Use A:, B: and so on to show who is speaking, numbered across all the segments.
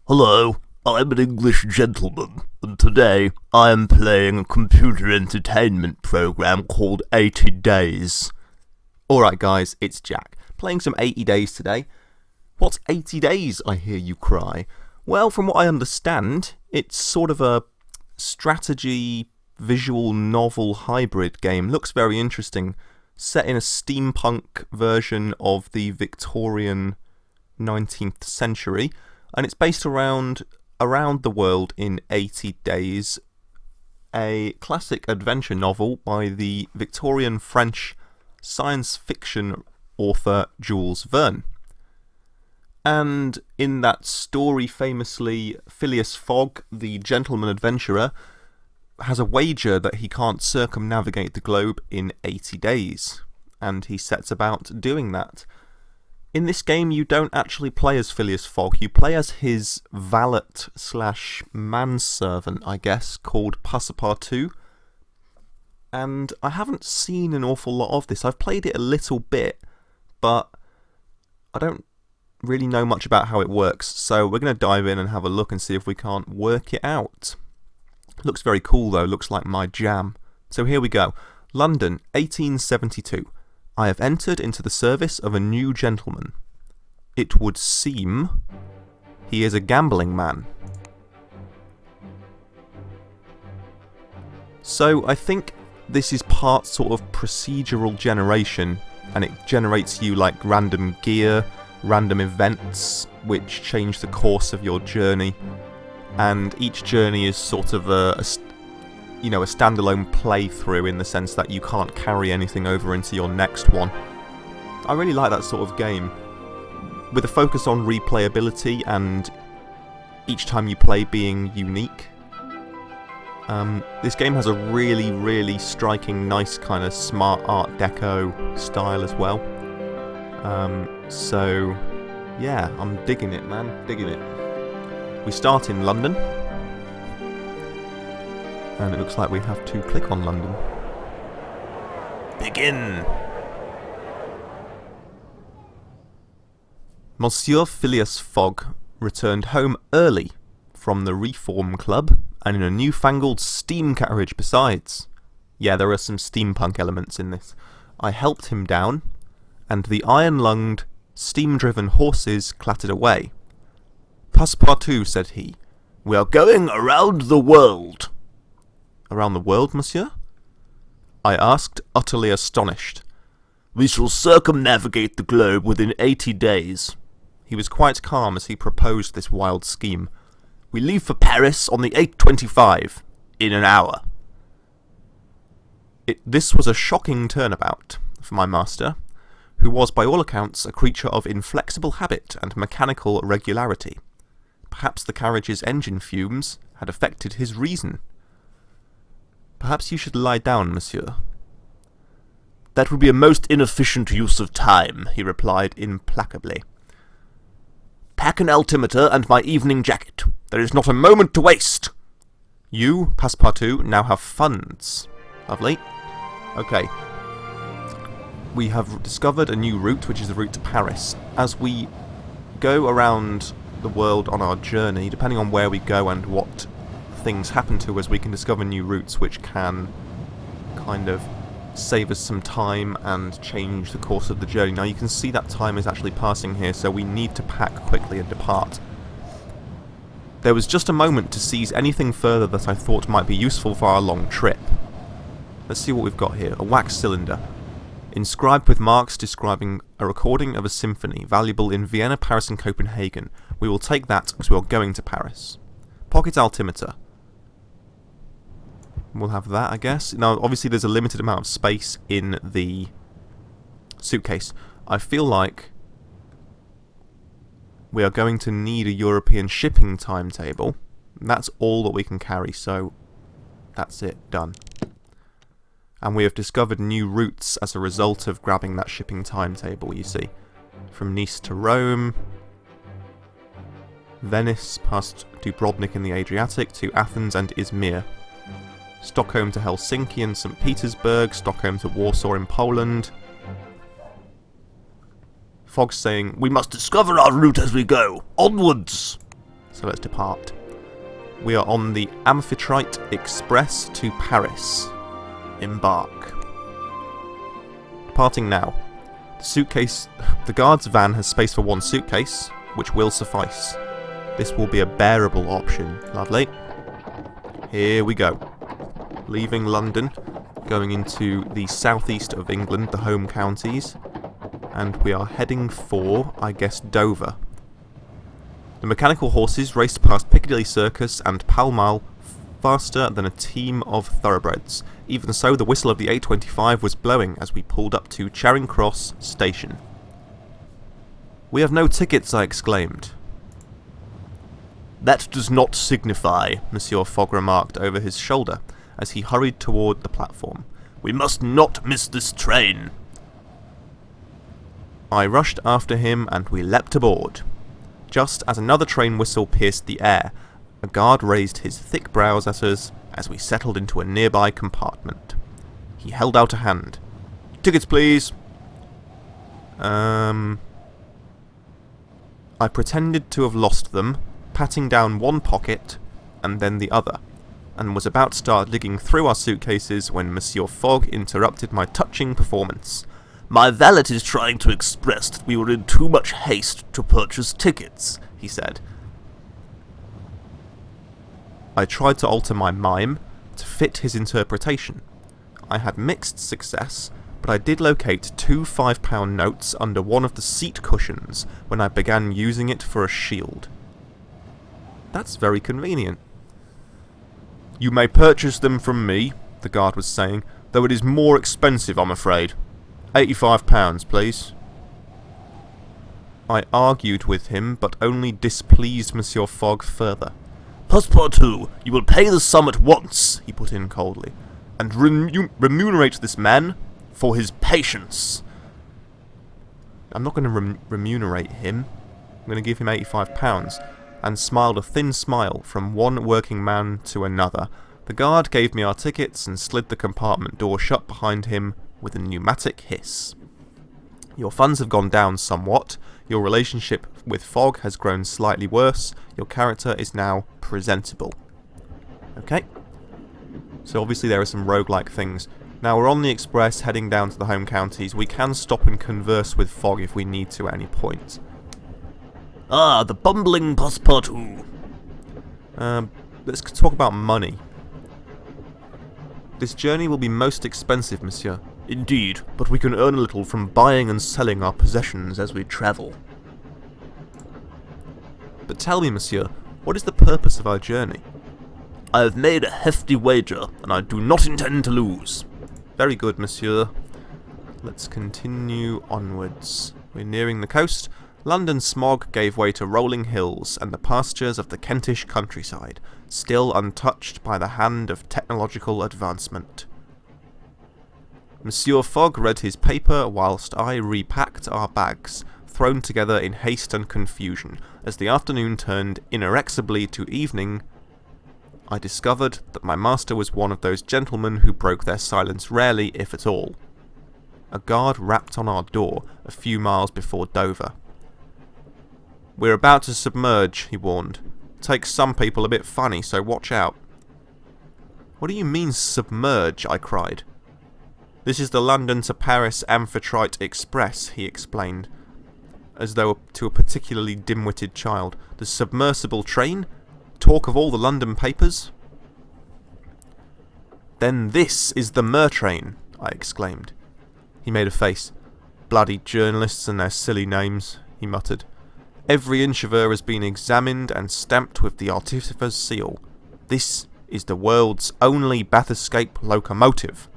A: Hello, I'm an English gentleman, and today I am playing a computer entertainment program called 80 Days.
B: Alright guys, it's Jack, playing some 80 Days today. What's 80 Days, I hear you cry? Well, from what I understand, it's sort of a strategy visual novel hybrid game. Looks very interesting. Set in a steampunk version of the Victorian 19th century. And it's based around the world in 80 Days, a classic adventure novel by the Victorian French science fiction author Jules Verne. And in that story, famously, Phileas Fogg, the gentleman adventurer, has a wager that he can't circumnavigate the globe in 80 days, and he sets about doing that. In this game, you don't actually play as Phileas Fogg, you play as his valet/manservant, I guess, called Passepartout. And I haven't seen an awful lot of this. I've played it a little bit, but I don't really know much about how it works, so we're going to dive in and have a look and see if we can't work it out. Looks very cool though, looks like my jam. So here we go. London, 1872. I have entered into the service of a new gentleman. It would seem he is a gambling man. So I think this is part sort of procedural generation, and it generates you like random gear, random events which change the course of your journey, and each journey is sort of a standalone playthrough in the sense that you can't carry anything over into your next one. I really like that sort of game, with a focus on replayability and each time you play being unique. This game has a really, really striking, nice kind of smart art deco style as well. So yeah, I'm digging it, man, digging it. We start in London. And it looks like we have to click on London. Begin! Monsieur Phileas Fogg returned home early from the Reform Club, and in a newfangled steam carriage besides. Yeah, there are some steampunk elements in this. I helped him down, and the iron-lunged, steam-driven horses clattered away. Passepartout, said he, we are going around the world. Around the world, monsieur? I asked, utterly astonished.
A: We shall circumnavigate the globe within 80 days.
B: He was quite calm as he proposed this wild scheme.
A: We leave for Paris on the 8:25, in an hour.
B: This was a shocking turnabout for my master, who was by all accounts a creature of inflexible habit and mechanical regularity. Perhaps the carriage's engine fumes had affected his reason. Perhaps you should lie down, monsieur.
A: That would be a most inefficient use of time, he replied implacably. Pack an altimeter and my evening jacket. There is not a moment to waste.
B: You, Passepartout, now have funds. Lovely. Okay. We have discovered a new route, which is the route to Paris. As we go around the world on our journey, depending on where we go and what things happen to us, we can discover new routes which can kind of save us some time and change the course of the journey. Now you can see that time is actually passing here, so we need to pack quickly and depart. There was just a moment to seize anything further that I thought might be useful for our long trip. Let's see what we've got here. A wax cylinder, inscribed with marks describing a recording of a symphony, valuable in Vienna, Paris and Copenhagen. We will take that as we are going to Paris. Pocket altimeter. We'll have that, I guess. Now, obviously there's a limited amount of space in the suitcase. I feel like we are going to need a European shipping timetable. That's all that we can carry, so that's it, done. And we have discovered new routes as a result of grabbing that shipping timetable, you see. From Nice to Rome, Venice, past Dubrovnik in the Adriatic, to Athens and Ismir. Stockholm to Helsinki and St. Petersburg, Stockholm to Warsaw in Poland. Fogg saying,
A: we must discover our route as we go. Onwards!
B: so let's depart. We are on the Amphitrite Express to Paris. Embark. Departing now. The guard's van has space for one suitcase, which will suffice. This will be a bearable option. Lovely. Here we go. Leaving London, going into the southeast of England, the home counties, and we are heading for, I guess, Dover. The mechanical horses raced past Piccadilly Circus and Pall Mall faster than a team of thoroughbreds. Even so, the whistle of the 825 was blowing as we pulled up to Charing Cross Station. "We have no tickets," I exclaimed.
A: "That does not signify," Monsieur Fogg remarked over his shoulder as he hurried toward the platform. "We must not miss this train."
B: I rushed after him and we leapt aboard. Just as another train whistle pierced the air, a guard raised his thick brows at us as we settled into a nearby compartment. He held out a hand.
A: "Tickets, please."
B: I pretended to have lost them, patting down one pocket and then the other, and was about to start digging through our suitcases when Monsieur Fogg interrupted my touching performance.
A: "My valet is trying to express that we were in too much haste to purchase tickets," he said.
B: I tried to alter my mime to fit his interpretation. I had mixed success, but I did locate two £5 notes under one of the seat cushions when I began using it for a shield. That's very convenient.
A: "You may purchase them from me," the guard was saying, "though it is more expensive, I'm afraid. £85, please."
B: I argued with him, but only displeased Monsieur Fogg further.
A: "Passepartout, you will pay the sum at once," he put in coldly, "and remunerate this man for his patience."
B: I'm not going to remunerate him. I'm going to give him £85, and smiled a thin smile from one working man to another. The guard gave me our tickets and slid the compartment door shut behind him with a pneumatic hiss. "Your funds have gone down somewhat. Your relationship with Fogg has grown slightly worse. Your character is now presentable." Okay. So obviously there are some roguelike things. Now we're on the express heading down to the home counties. We can stop and converse with Fogg if we need to at any point.
A: "Ah, the bumbling Passepartout."
B: Let's talk about money. "This journey will be most expensive, monsieur."
A: "Indeed, but we can earn a little from buying and selling our possessions as we travel."
B: "But tell me, monsieur, what is the purpose of our journey?"
A: "I have made a hefty wager, and I do not intend to lose."
B: "Very good, monsieur. Let's continue onwards. We're nearing the coast. London smog gave way to rolling hills and the pastures of the Kentish countryside, still untouched by the hand of technological advancement. Monsieur Fogg read his paper whilst I repacked our bags, thrown together in haste and confusion. As the afternoon turned inexorably to evening, I discovered that my master was one of those gentlemen who broke their silence rarely, if at all. A guard rapped on our door a few miles before Dover. "We're about to submerge," he warned. "Takes some people a bit funny, so watch out." "What do you mean, submerge?" I cried. "This is the London to Paris Amphitrite Express," he explained, as though to a particularly dim-witted child. "The submersible train? Talk of all the London papers?" "Then this is the Mir train," I exclaimed. He made a face. "Bloody journalists and their silly names," he muttered. "Every inch of her has been examined and stamped with the artificer's seal. This is the world's only bathyscaphe locomotive."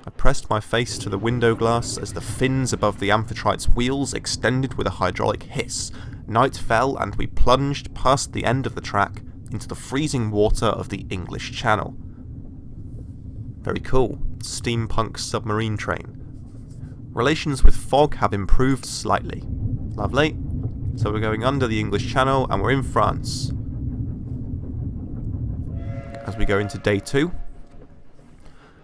B: I pressed my face to the window glass as the fins above the Amphitrite's wheels extended with a hydraulic hiss. Night fell and we plunged past the end of the track into the freezing water of the English Channel. Very cool. Steampunk submarine train. Relations with Fogg have improved slightly. Lovely. So we're going under the English Channel and we're in France. As we go into day 2,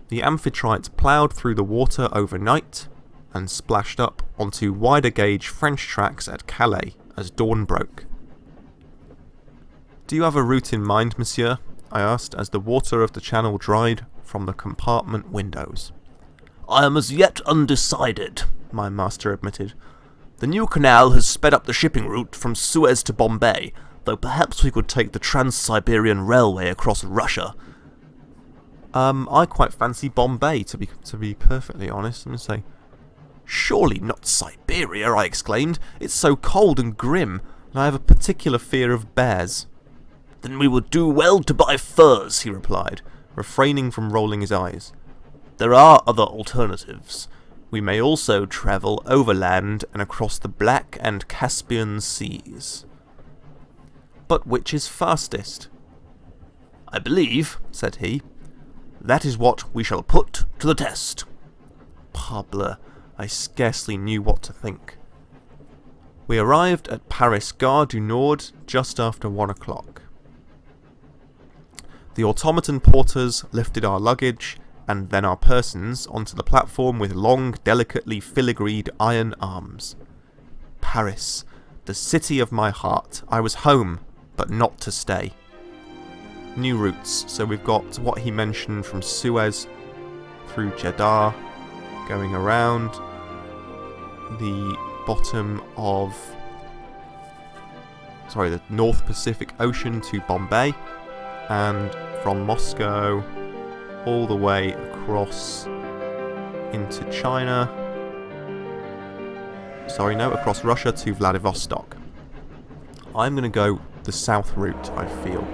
B: the Amphitrite ploughed through the water overnight and splashed up onto wider gauge French tracks at Calais as dawn broke. Do you have a route in mind, monsieur? I asked as the water of the channel dried from the compartment windows.
A: I am as yet undecided, my master admitted. The new canal has sped up the shipping route from Suez to Bombay, though perhaps we could take the Trans-Siberian Railway across Russia.
B: I quite fancy Bombay, to be perfectly honest. I'm going to say,
A: Surely not Siberia, I exclaimed.
B: it's so cold and grim, and I have a particular fear of bears.
A: Then we would do well to buy furs, he replied,
B: refraining from rolling his eyes.
A: There are other alternatives. We may also travel overland and across the Black and Caspian Seas.
B: But which is fastest?
A: I believe, said he, that is what we shall put to the test.
B: Parbleu, I scarcely knew what to think. We arrived at Paris Gare du Nord just after 1 o'clock. The automaton porters lifted our luggage and then our persons onto the platform with long, delicately filigreed iron arms. Paris, the city of my heart. I was home, but not to stay. New routes, so we've got what he mentioned from Suez through Jeddah, going around the bottom of the North Pacific Ocean to Bombay, and from Moscow all the way across into China. Across Russia to Vladivostok. I'm going to go the south route, I feel.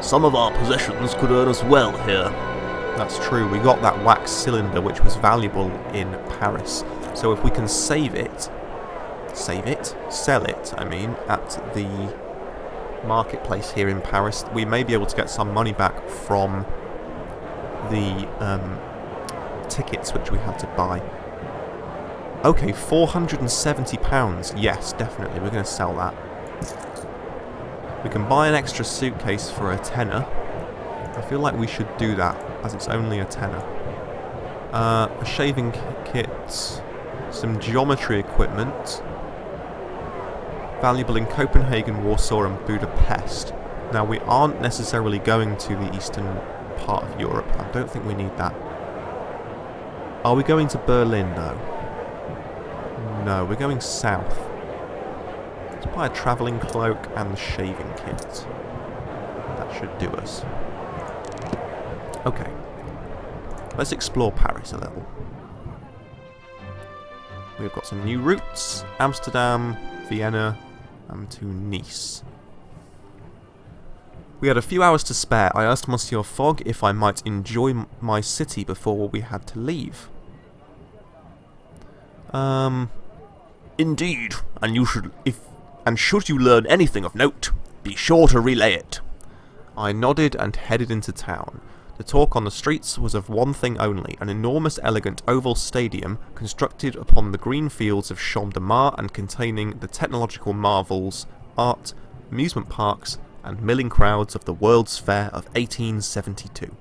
A: Some of our possessions could earn us well here.
B: That's true, we got that wax cylinder which was valuable in Paris. So if we can sell it, at the marketplace here in Paris, we may be able to get some money back from the tickets which we had to buy. Okay, £470. Yes, definitely, we're going to sell that. We can buy an extra suitcase for a tenner. I feel like we should do that, as it's only a tenner. A shaving kit, some geometry equipment, valuable in Copenhagen, Warsaw and Budapest. Now, we aren't necessarily going to the eastern part of Europe. I don't think we need that. Are we going to Berlin, though? No, we're going south. Let's buy a travelling cloak and the shaving kit. That should do us. Okay. Let's explore Paris a little. We've got some new routes. Amsterdam, Vienna, and to Nice. We had a few hours to spare. I asked Monsieur Fogg if I might enjoy my city before we had to leave.
A: Indeed, and should you learn anything of note, be sure to relay it.
B: I nodded and headed into town. The talk on the streets was of one thing only, an enormous elegant oval stadium constructed upon the green fields of Champ de Mars and containing the technological marvels, art, amusement parks, and milling crowds of the World's Fair of 1872.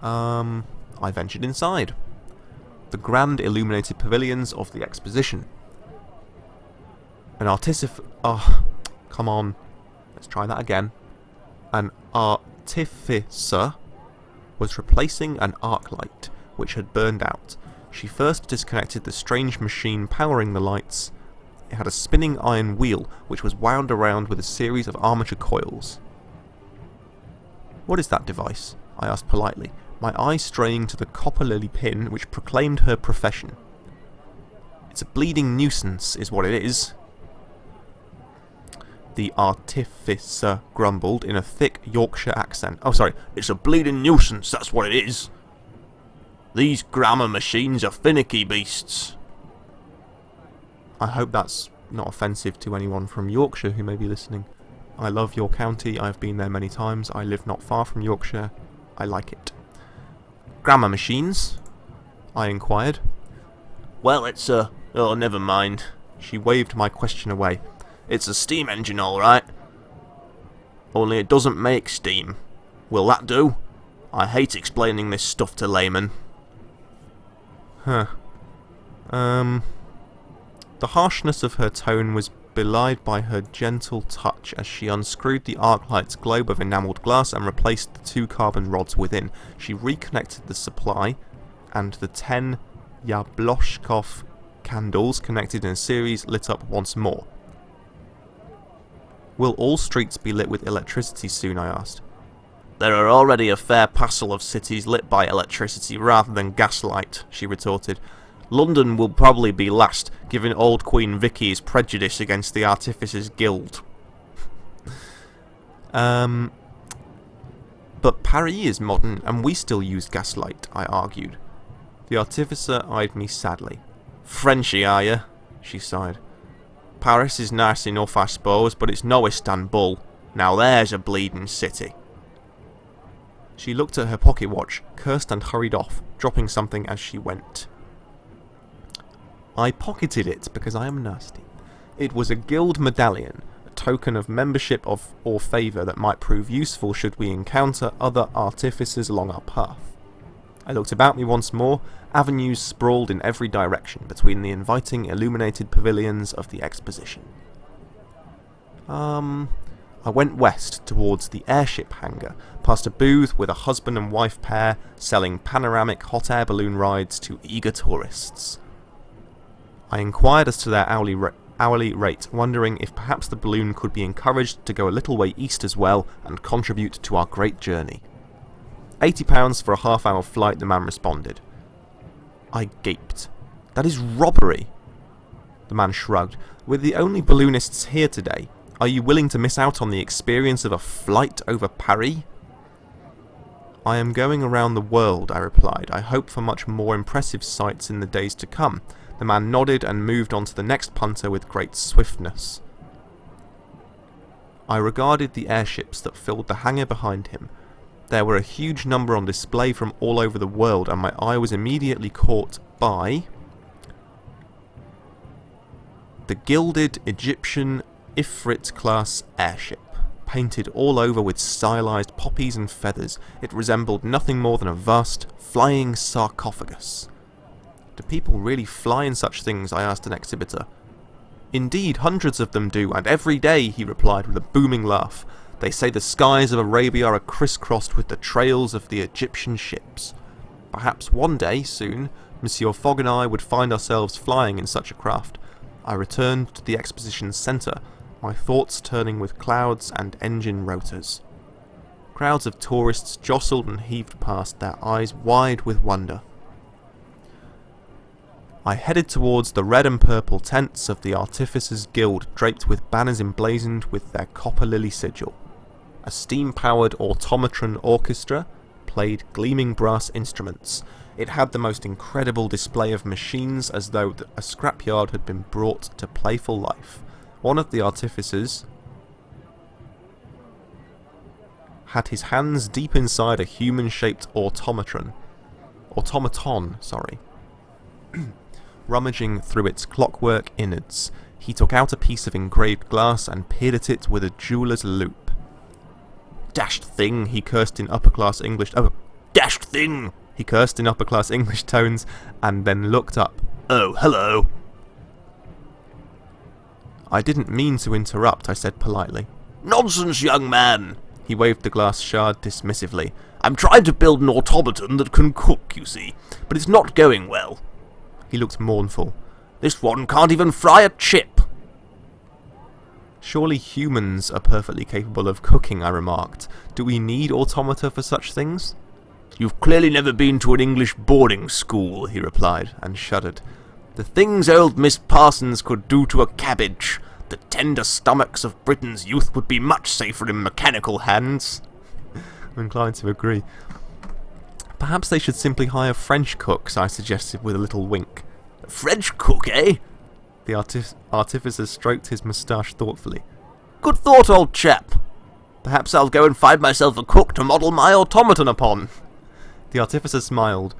B: I ventured inside. The grand illuminated pavilions of the exposition. An come on. Let's try that again. An artificer was replacing an arc light, which had burned out. She first disconnected the strange machine powering the lights. It had a spinning iron wheel, which was wound around with a series of armature coils. "What is that device?" I asked politely, my eye straying to the copper lily pin which proclaimed her profession. "It's a bleeding nuisance, is what it is," the artificer grumbled in a thick Yorkshire accent.
A: It's a bleeding nuisance, that's what it is. These grammar machines are finicky beasts.
B: I hope that's not offensive to anyone from Yorkshire who may be listening. I love your county, I've been there many times, I live not far from Yorkshire, I like it. "Grammar machines?" I inquired.
A: Well, it's never mind.
B: She waved my question away.
A: It's a steam engine, all right. Only it doesn't make steam. Will that do? I hate explaining this stuff to laymen.
B: The harshness of her tone was belied by her gentle touch as she unscrewed the Arclight's globe of enamelled glass and replaced the 2 carbon rods within. She reconnected the supply, and the 10 Yabloshkov candles connected in a series lit up once more. Will all streets be lit with electricity soon, I asked.
A: There are already a fair passel of cities lit by electricity rather than gaslight, she retorted. London will probably be last, given old Queen Vicky's prejudice against the Artificers Guild.
B: But Paris is modern, and we still use gaslight, I argued. The Artificer eyed me sadly.
A: Frenchy, are you? She sighed. Paris is nice enough, I suppose, but it's no Istanbul. Now there's a bleeding city.
B: She looked at her pocket watch, cursed and hurried off, dropping something as she went. I pocketed it because I am nasty. It was a guild medallion, a token of membership of or favour that might prove useful should we encounter other artificers along our path. I looked about me once more. Avenues sprawled in every direction between the inviting illuminated pavilions of the exposition. I went west towards the airship hangar, past a booth with a husband and wife pair selling panoramic hot air balloon rides to eager tourists. I inquired as to their hourly rate, wondering if perhaps the balloon could be encouraged to go a little way east as well and contribute to our great journey. £80 for a half-hour flight, the man responded. I gaped. That is robbery. The man shrugged. We're the only balloonists here today. Are you willing to miss out on the experience of a flight over Paris? I am going around the world, I replied. I hope for much more impressive sights in the days to come. The man nodded and moved on to the next punter with great swiftness. I regarded the airships that filled the hangar behind him. There were a huge number on display from all over the world, and my eye was immediately caught by the gilded Egyptian Ifrit-class airship. Painted all over with stylized poppies and feathers, it resembled nothing more than a vast, flying sarcophagus. Do people really fly in such things? I asked an exhibitor. Indeed, hundreds of them do, and every day, he replied with a booming laugh. They say the skies of Arabia are crisscrossed with the trails of the Egyptian ships. Perhaps one day, soon, Monsieur Fogg and I would find ourselves flying in such a craft. I returned to the exposition centre, my thoughts turning with clouds and engine rotors. Crowds of tourists jostled and heaved past, their eyes wide with wonder. I headed towards the red and purple tents of the Artificers Guild, draped with banners emblazoned with their copper lily sigil. A steam-powered automatron orchestra played gleaming brass instruments. It had the most incredible display of machines, as though a scrapyard had been brought to playful life. One of the artificers had his hands deep inside a human-shaped automaton, rummaging through its clockwork innards. He took out a piece of engraved glass and peered at it with a jeweller's loupe. "Dashed thing," he cursed in upper-class English. "Oh, dashed thing," he cursed in upper-class English tones, and then looked up. "Oh, hello." I didn't mean to interrupt, I said politely. "Nonsense, young man." He waved the glass shard dismissively. "I'm trying to build an automaton that can cook, you see, but it's not going well." He looked mournful. "This one can't even fry a chip." "Surely humans are perfectly capable of cooking," I remarked. "Do we need automata for such things?" "You've clearly never been to an English boarding school," he replied, and shuddered. "The things old Miss Parsons could do to a cabbage, the tender stomachs of Britain's youth would be much safer in mechanical hands." I'm inclined to agree. "Perhaps they should simply hire French cooks," I suggested with a little wink. "A French cook, eh?" The artificer stroked his moustache thoughtfully. "Good thought, old chap. Perhaps I'll go and find myself a cook to model my automaton upon." The artificer smiled.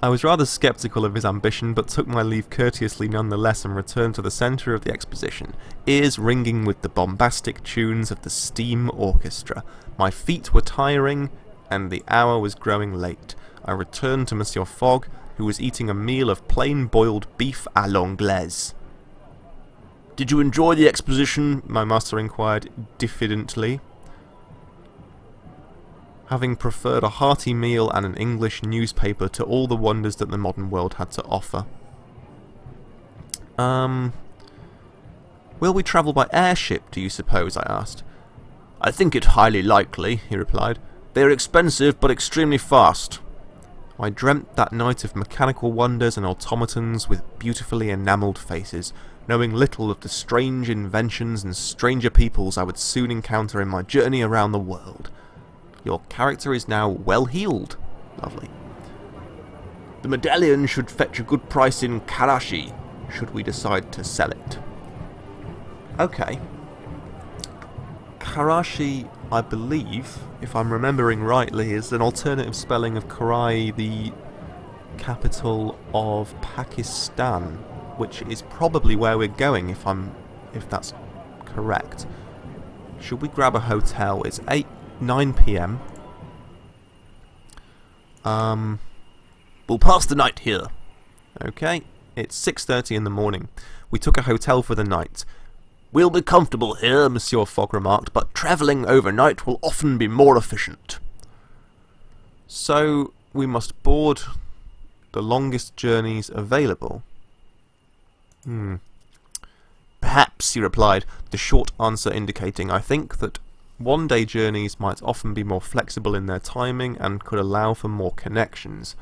B: I was rather sceptical of his ambition, but took my leave courteously nonetheless and returned to the centre of the exposition, ears ringing with the bombastic tunes of the steam orchestra. My feet were tiring, and the hour was growing late. I returned to Monsieur Fogg, who was eating a meal of plain boiled beef à l'anglaise.
A: Did you enjoy the exposition? My master inquired diffidently, having preferred a hearty meal and an English newspaper to all the wonders that the modern world had to offer. Will we travel by airship, do you suppose? I asked. I think it highly likely, he replied. They are expensive, but extremely fast. I dreamt that night of mechanical wonders and automatons with beautifully enamelled faces, knowing little of the strange inventions and stranger peoples I would soon encounter in my journey around the world. Your character is now well healed. Lovely. The medallion should fetch a good price in Karachi, should we decide to sell it. Okay. Karachi, I believe, if I'm remembering rightly, is an alternative spelling of Karachi, the capital of Pakistan, which is probably where we're going if that's correct. Should we grab a hotel? It's 9 PM. We'll pass the night here. Okay, it's 6:30 in the morning. We took a hotel for the night. We'll be comfortable here, Monsieur Fogg remarked, but travelling overnight will often be more efficient. So, we must board the longest journeys available. Perhaps, he replied, the short answer indicating, I think, that one-day journeys might often be more flexible in their timing and could allow for more connections.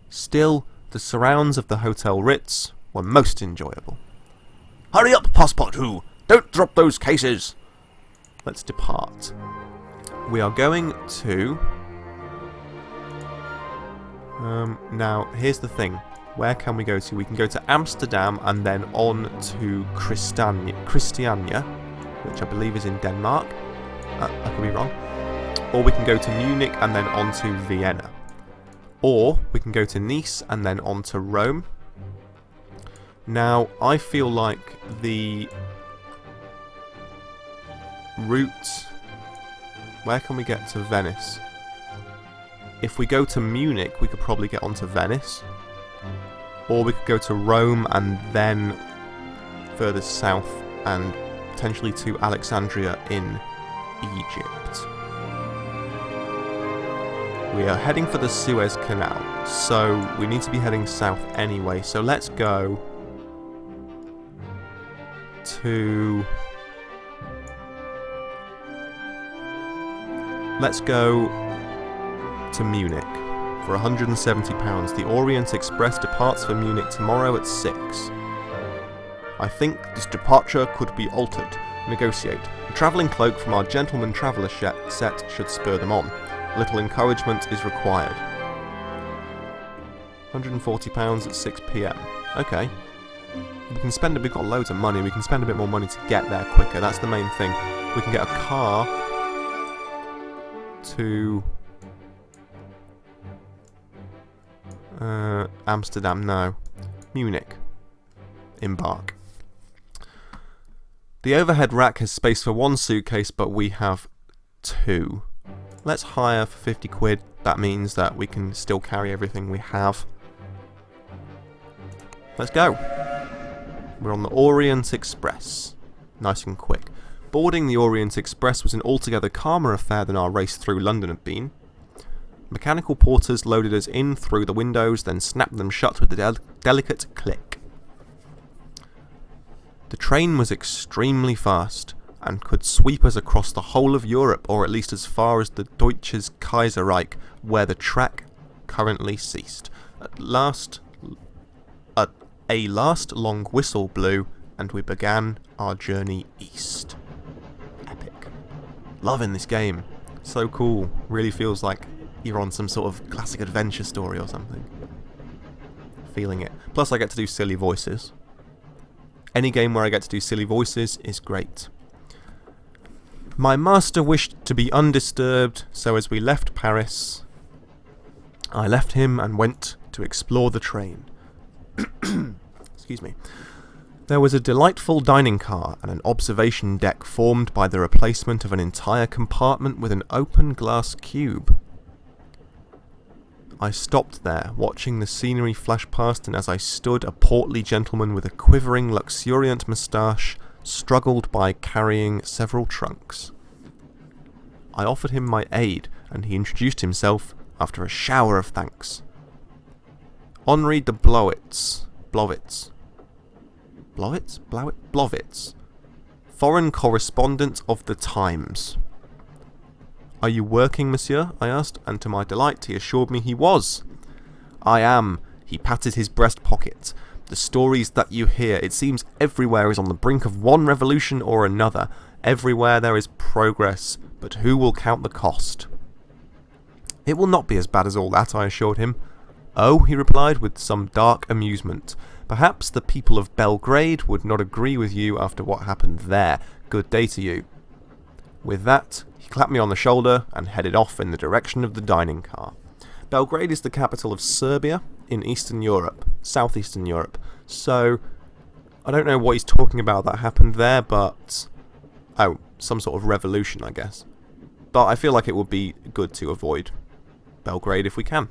A: Still, the surrounds of the Hotel Ritz were most enjoyable. Hurry up, Passepartout! Don't drop those cases! Let's depart. We are going to... now, here's the thing. Where can we go to? We can go to Amsterdam and then on to Christiania, which I believe is in Denmark. I could be wrong. Or we can go to Munich and then on to Vienna. Or we can go to Nice and then on to Rome. Now, I feel like the route... Where can we get to Venice? If we go to Munich, we could probably get onto Venice. Or we could go to Rome and then further south and potentially to Alexandria in Egypt. We are heading for the Suez Canal, so we need to be heading south anyway. So let's go to... Munich for £170. The Orient Express departs for Munich tomorrow at 6. I think this departure could be altered. Negotiate. A travelling cloak from our gentleman traveller set should spur them on. Little encouragement is required. £140 at 6 PM. Okay. We've got loads of money, we can spend a bit more money to get there quicker, that's the main thing. We can get a car to... Amsterdam, no. Munich. EMBARK. The overhead rack has space for one suitcase, but we have 2. Let's hire for 50 quid. That means that we can still carry everything we have. Let's go. We're on the Orient Express. Nice and quick. Boarding the Orient Express was an altogether calmer affair than our race through London had been. Mechanical porters loaded us in through the windows, then snapped them shut with a delicate click. The train was extremely fast, and could sweep us across the whole of Europe, or at least as far as the Deutsches Kaiserreich, where the track currently ceased. A last long whistle blew, and we began our journey east. Epic. Loving this game. So cool. Really feels like you're on some sort of classic adventure story or something. Feeling it. Plus I get to do silly voices. Any game where I get to do silly voices is great. My master wished to be undisturbed, so as we left Paris, I left him and went to explore the train. Excuse me. There was a delightful dining car and an observation deck formed by the replacement of an entire compartment with an open glass cube. I stopped there, watching the scenery flash past, and as I stood, a portly gentleman with a quivering, luxuriant moustache
B: struggled by carrying several trunks. I offered him my aid, and he introduced himself after a shower of thanks. Henri de Blowitz, foreign correspondent of the Times. Are you working, monsieur? I asked, and to my delight he assured me he was. I am. He patted his breast pocket. The stories that you hear, it seems everywhere is on the brink of one revolution or another. Everywhere there is progress, but who will count the cost? It will not be as bad as all that, I assured him. Oh, he replied with some dark amusement. Perhaps the people of Belgrade would not agree with you after what happened there. Good day to you. With that, he clapped me on the shoulder and headed off in the direction of the dining car. Belgrade is the capital of Serbia in Eastern Europe, Southeastern Europe. So, I don't know what he's talking about that happened there, but... oh, some sort of revolution, I guess. But I feel like it would be good to avoid Belgrade if we can.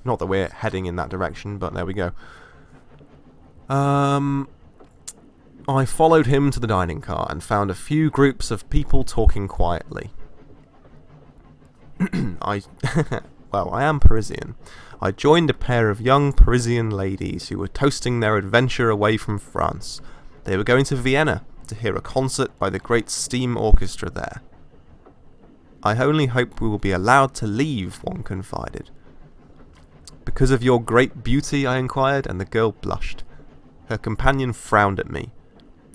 B: Not that we're heading in that direction, but there we go. I followed him to the dining car and found a few groups of people talking quietly. Well, I am Parisian. I joined a pair of young Parisian ladies who were toasting their adventure away from France. They were going to Vienna to hear a concert by the great steam orchestra there. I only hope we will be allowed to leave, one confided. Because of your great beauty, I inquired, and the girl blushed. Her companion frowned at me.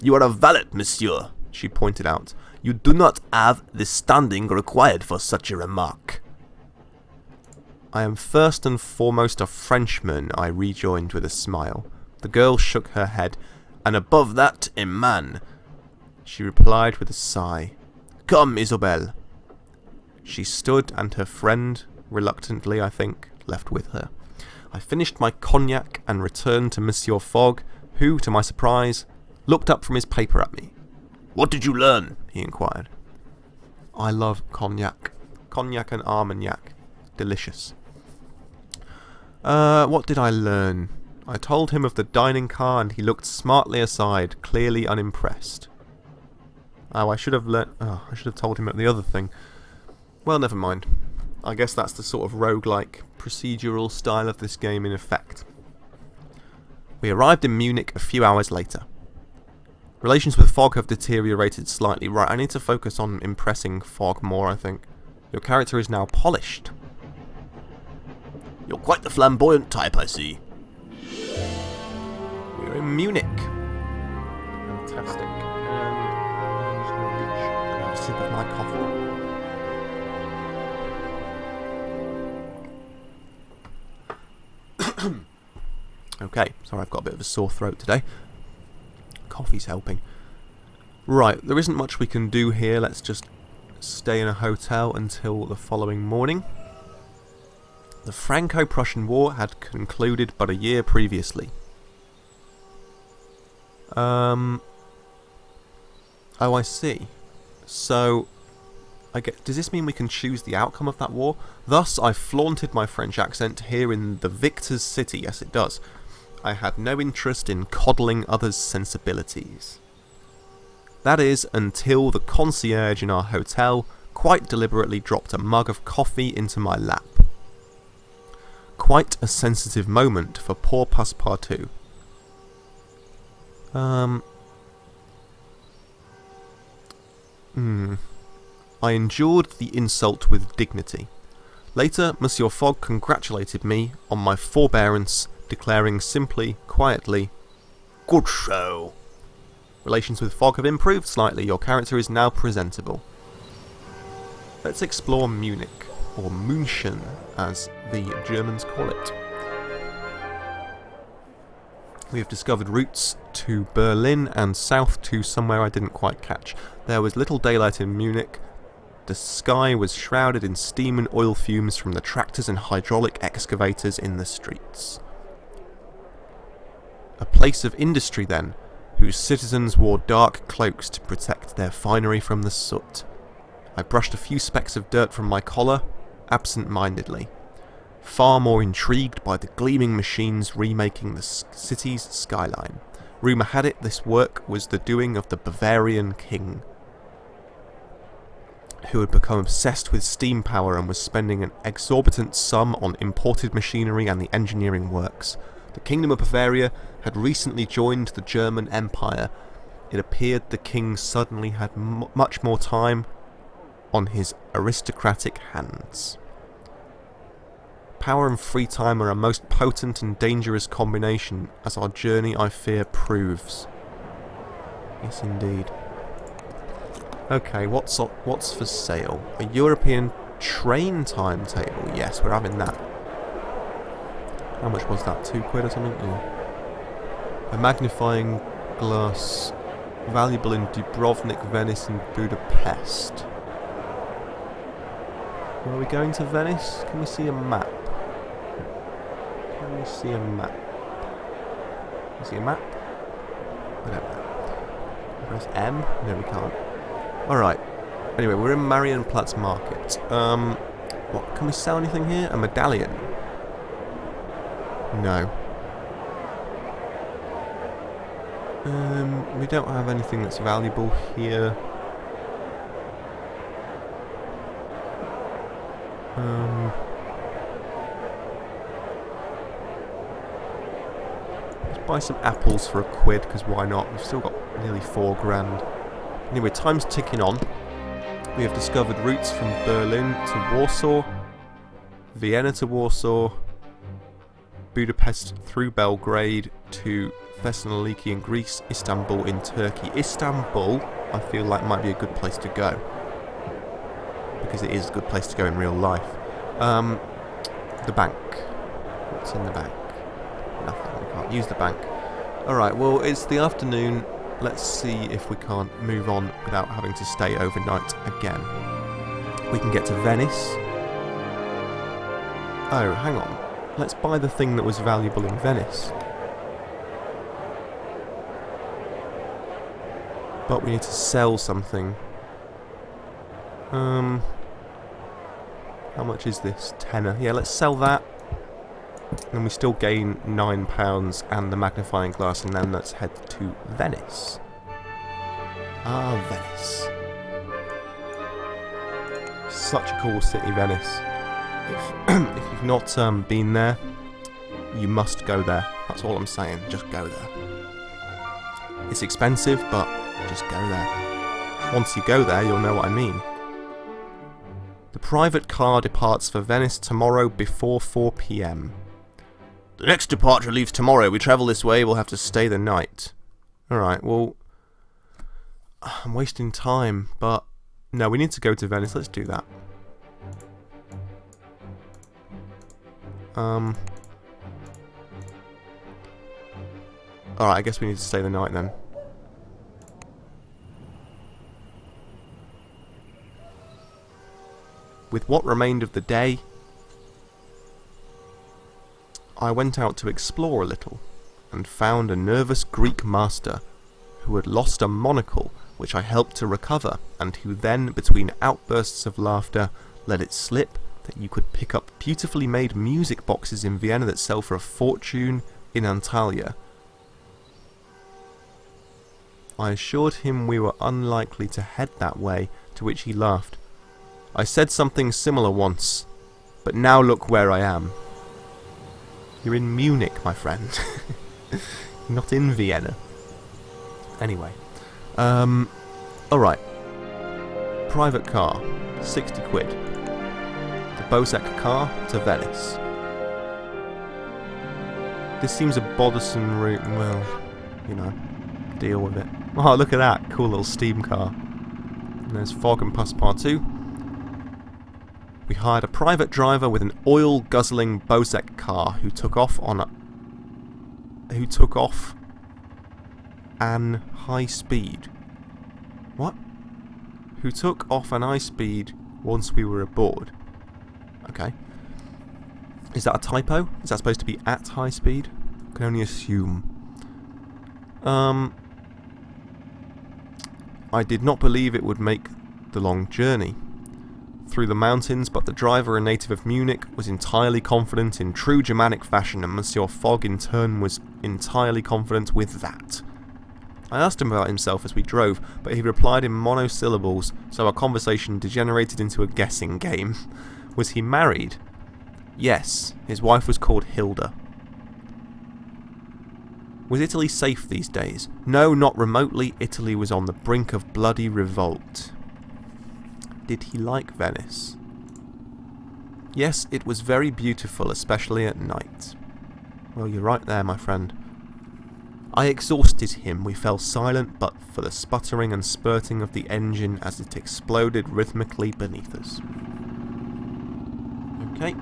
B: You are a valet, monsieur, she pointed out. You do not have the standing required for such a remark. I am first and foremost a Frenchman, I rejoined with a smile. The girl shook her head. And above that, a man. She replied with a sigh. Come, Isobel. She stood, and her friend, reluctantly I think, left with her. I finished my cognac and returned to Monsieur Fogg, who, to my surprise, looked up from his paper at me. What did you learn? He inquired. I love cognac. Cognac and Armagnac. Delicious. What did I learn? I told him of the dining car and he looked smartly aside, clearly unimpressed. I should have told him the other thing. Well, never mind. I guess that's the sort of roguelike procedural style of this game in effect. We arrived in Munich a few hours later. Relations with Fogg have deteriorated slightly. Right, I need to focus on impressing Fogg more, I think. Your character is now polished. You're quite the flamboyant type, I see. We're in Munich. Fantastic. And I'm just going to have a sip of my coffee. Okay, sorry, I've got a bit of a sore throat today. Coffee's helping. Right, there isn't much we can do here. Let's just stay in a hotel until the following morning. The Franco-Prussian War had concluded but a year previously. Oh, I see. So, does this mean we can choose the outcome of that war? Thus, I flaunted my French accent here in the victor's city. Yes, it does. I had no interest in coddling others' sensibilities. That is, until the concierge in our hotel quite deliberately dropped a mug of coffee into my lap. Quite a sensitive moment for poor Passepartout. I endured the insult with dignity. Later, Monsieur Fogg congratulated me on my forbearance, declaring simply, quietly, "Good show." Relations with Fogg have improved slightly. Your character is now presentable. Let's explore Munich, or München, as the Germans call it. We have discovered routes to Berlin and south to somewhere I didn't quite catch. There was little daylight in Munich. The sky was shrouded in steam and oil fumes from the tractors and hydraulic excavators in the streets. A place of industry, then, whose citizens wore dark cloaks to protect their finery from the soot. I brushed a few specks of dirt from my collar, absent-mindedly, far more intrigued by the gleaming machines remaking the city's skyline. Rumour had it this work was the doing of the Bavarian king, who had become obsessed with steam power and was spending an exorbitant sum on imported machinery and the engineering works. The Kingdom of Bavaria had recently joined the German Empire. It appeared the king suddenly had much more time on his aristocratic hands. Power and free time are a most potent and dangerous combination, as our journey, I fear, proves. Yes, indeed. Okay, what's for sale? A European train timetable. Yes, we're having that. How much was that? £2 or something? Yeah. A magnifying glass, valuable in Dubrovnik, Venice, and Budapest. Are we going to Venice? Can we see a map? Can we see a map? Can we see a map? I don't know. Press M? No, we can't. Alright. Anyway, we're in Marienplatz Market. What? Can we sell anything here? A medallion? No. We don't have anything that's valuable here. Let's buy some apples for £1, because why not? We've still got nearly £4 grand. Anyway, time's ticking on. We have discovered routes from Berlin to Warsaw, Vienna to Warsaw, Budapest through Belgrade to Thessaloniki in Greece, Istanbul in Turkey. Istanbul, I feel like, might be a good place to go, because it is a good place to go in real life. The bank. What's in the bank? Nothing. We can't use the bank. Alright, well, it's the afternoon. Let's see if we can't move on without having to stay overnight again. We can get to Venice. Oh, hang on. Let's buy the thing that was valuable in Venice. But we need to sell something. How much is this? Tenner. Yeah, let's sell that. And we still gain £9 and the magnifying glass, and then let's head to Venice. Ah, Venice. Such a cool city, Venice. If you've not been there, you must go there. That's all I'm saying. Just go there. It's expensive, but just go there. Once you go there, you'll know what I mean. The private car departs for Venice tomorrow before 4 PM. The next departure leaves tomorrow. We travel this way, we'll have to stay the night. Alright, well, I'm wasting time, but no, we need to go to Venice. Let's do that. Alright, I guess we need to stay the night then. With what remained of the day, I went out to explore a little, and found a nervous Greek master, who had lost a monocle, which I helped to recover, and who then, between outbursts of laughter, let it slip that you could pick up beautifully made music boxes in Vienna that sell for a fortune in Antalya. I assured him we were unlikely to head that way, to which he laughed. I said something similar once, but now look where I am. You're in Munich, my friend. You're not in Vienna. Anyway. Alright. Private car. £60. The Bozek car to Venice. This seems a bothersome route. Well, you know, deal with it. Oh, look at that. Cool little steam car. And there's Fog and Passepartout. We hired a private driver with an oil-guzzling Bozek car who took off an high speed. What? Who took off an high speed once we were aboard. Okay. Is that a typo? Is that supposed to be at high speed? I can only assume. I did not believe it would make the long journey through the mountains, but the driver, a native of Munich, was entirely confident in true Germanic fashion, and Monsieur Fogg in turn was entirely confident with that. I asked him about himself as we drove, but he replied in monosyllables, so our conversation degenerated into a guessing game. Was he married? Yes, his wife was called Hilda. Was Italy safe these days? No, not remotely. Italy was on the brink of bloody revolt. Did he like Venice? Yes, it was very beautiful, especially at night. Well, you're right there, my friend. I exhausted him. We fell silent but for the sputtering and spurting of the engine as it exploded rhythmically beneath us. Okay,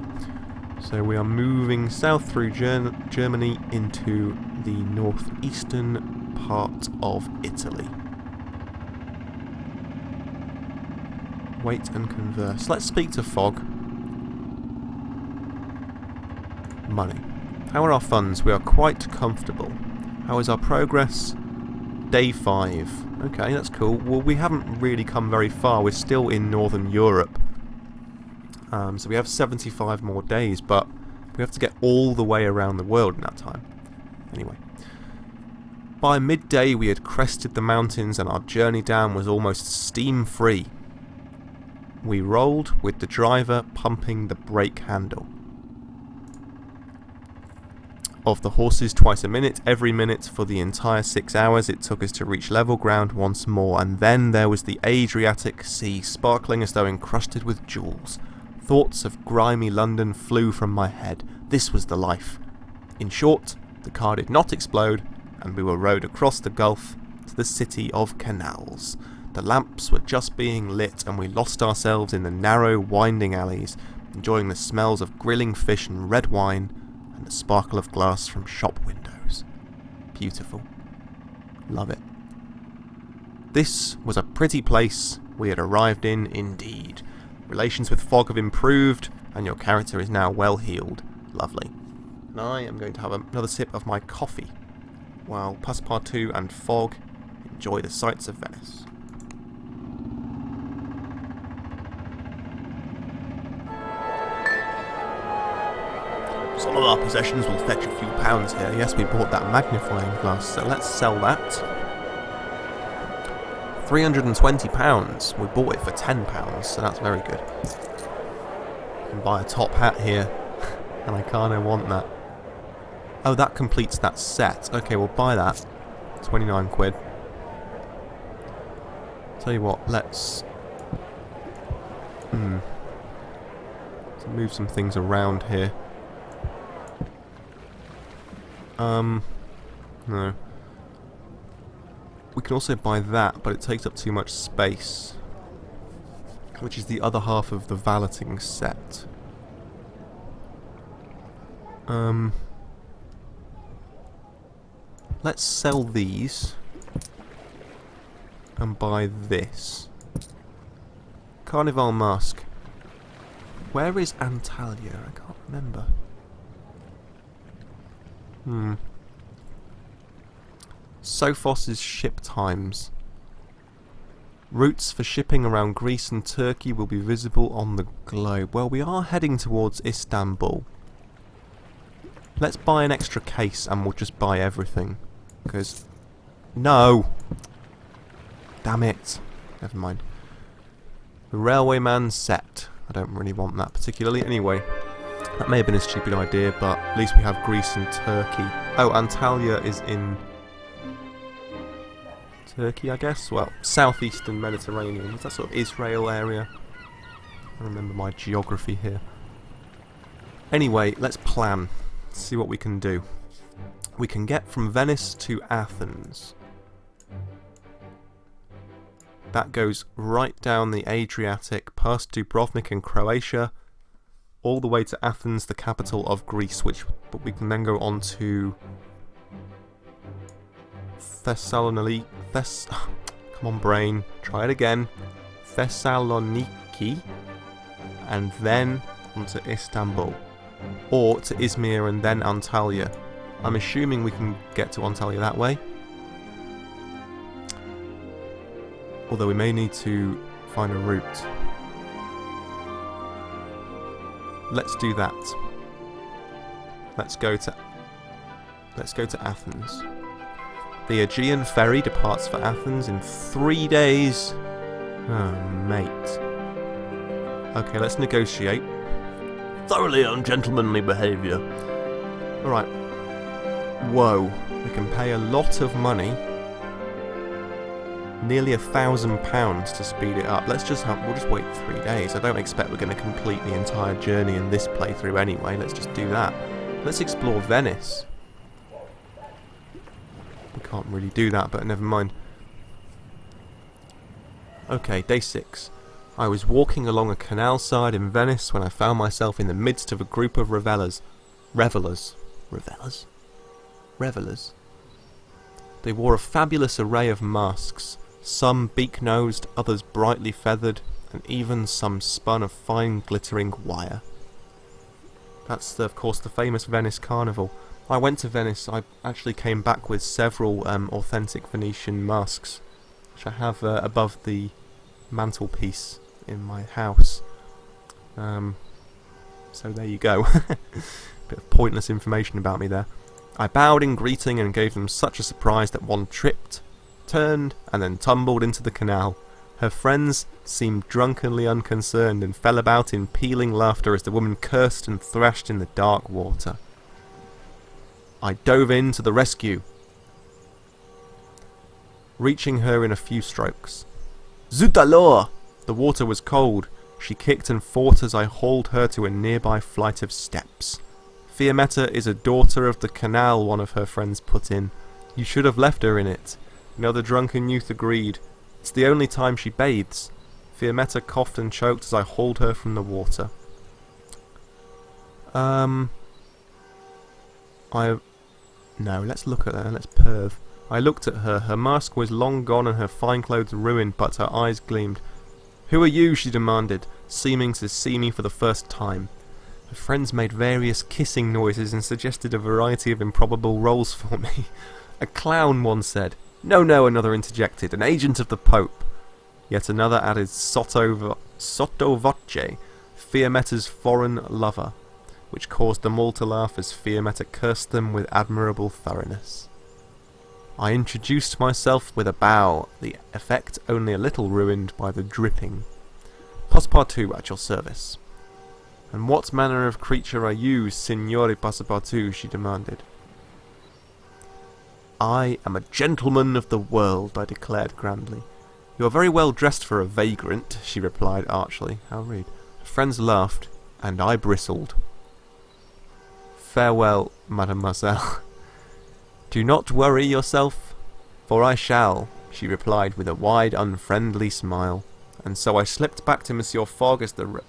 B: so we are moving south through Germany into the northeastern part of Italy. Wait and converse. Let's speak to Fog. Money. How are our funds? We are quite comfortable. How is our progress? Day 5. Okay, that's cool. Well, we haven't really come very far. We're still in Northern Europe. So we have 75 more days, but we have to get all the way around the world in that time. Anyway. By midday we had crested the mountains and our journey down was almost steam-free. We rolled with the driver pumping the brake handle. Of the horses twice a minute, every minute for the entire 6 hours it took us to reach level ground once more, and then there was the Adriatic Sea sparkling as though encrusted with jewels. Thoughts of grimy London flew from my head. This was the life. In short, the car did not explode, and we were rowed across the gulf to the city of canals. The lamps were just being lit, and we lost ourselves in the narrow, winding alleys, enjoying the smells of grilling fish and red wine, and the sparkle of glass from shop windows. Beautiful. Love it. This was a pretty place we had arrived in indeed. Relations with Fog have improved, and your character is now well healed. Lovely. And I am going to have another sip of my coffee, while Passepartout and Fog enjoy the sights of Venice. Some of our possessions will fetch a few pounds here. Yes, we bought that magnifying glass, so let's sell that. £320. We bought it for £10, so that's very good. I can buy a top hat here, and I kinda want that. Oh, that completes that set. Okay, we'll buy that. 29 quid. Tell you what, let's move some things around here. No. We can also buy that, but it takes up too much space. Which is the other half of the valeting set. Let's sell these. And buy this. Carnival mask. Where is Antalya? I can't remember. Sophos's ship times. Routes for shipping around Greece and Turkey will be visible on the globe. Well, we are heading towards Istanbul. Let's buy an extra case and we'll just buy everything. Because... No! Damn it. Never mind. The Railwayman set. I don't really want that particularly. Anyway, that may have been a stupid idea, but at least we have Greece and Turkey. Oh, Antalya is in Turkey, I guess? Well, southeastern Mediterranean. Is that sort of Israel area? I remember my geography here. Anyway, let's plan. See what we can do. We can get from Venice to Athens. That goes right down the Adriatic, past Dubrovnik in Croatia, all the way to Athens, the capital of Greece, but we can then go on to Thessaloniki. Come on, brain. Try it again. Thessaloniki. And then onto Istanbul. Or to Izmir and then Antalya. I'm assuming we can get to Antalya that way. Although we may need to find a route. Let's do that. Let's go to Athens. The AEGEAN ferry departs for Athens in 3 days. Oh, mate. Okay, let's negotiate.
A: Thoroughly ungentlemanly behaviour.
B: Alright. Whoa. We can pay a lot of money. Nearly £1,000 to speed it up. We'll just wait 3 days. I don't expect we're going to complete the entire journey in this playthrough anyway. Let's just do that. Let's explore Venice. We can't really do that, but never mind. Okay, day 6. I was walking along a canal side in Venice when I found myself in the midst of a group of revelers. Revelers. They wore a fabulous array of masks, some beak-nosed, others brightly feathered, and even some spun of fine glittering wire. That's, of course, the famous Venice Carnival. I went to Venice. I actually came back with several authentic Venetian masks, which I have above the mantelpiece in my house. So there you go. Bit of pointless information about me there. I bowed in greeting and gave them such a surprise that one tripped, turned, and then tumbled into the canal. Her friends seemed drunkenly unconcerned and fell about in pealing laughter as the woman cursed and thrashed in the dark water. I dove in to the rescue, reaching her in a few strokes. Zut alors! The water was cold. She kicked and fought as I hauled her to a nearby flight of steps. Fiammetta is a daughter of the canal, one of her friends put in. You should have left her in it. Another drunken youth agreed. It's the only time she bathes. Fiammetta coughed and choked as I hauled her from the water. No, let's look at her, let's perv. I looked at her. Her mask was long gone and her fine clothes ruined, but her eyes gleamed. Who are you? She demanded, seeming to see me for the first time. Her friends made various kissing noises and suggested a variety of improbable roles for me. A clown, one said. No, another interjected. An agent of the Pope. Yet another added sotto voce, Fiammetta's foreign lover, which caused them all to laugh as Fiammetta cursed them with admirable thoroughness. I introduced myself with a bow, the effect only a little ruined by the dripping. Passepartout at your service. And what manner of creature are you, Signore Passepartout? She demanded. I am a gentleman of the world, I declared grandly. You are very well dressed for a vagrant, she replied archly. How rude. Her friends laughed, and I bristled. Farewell, mademoiselle. Do not worry yourself, for I shall, she replied with a wide, unfriendly smile. And so I slipped back to Monsieur Fogg as the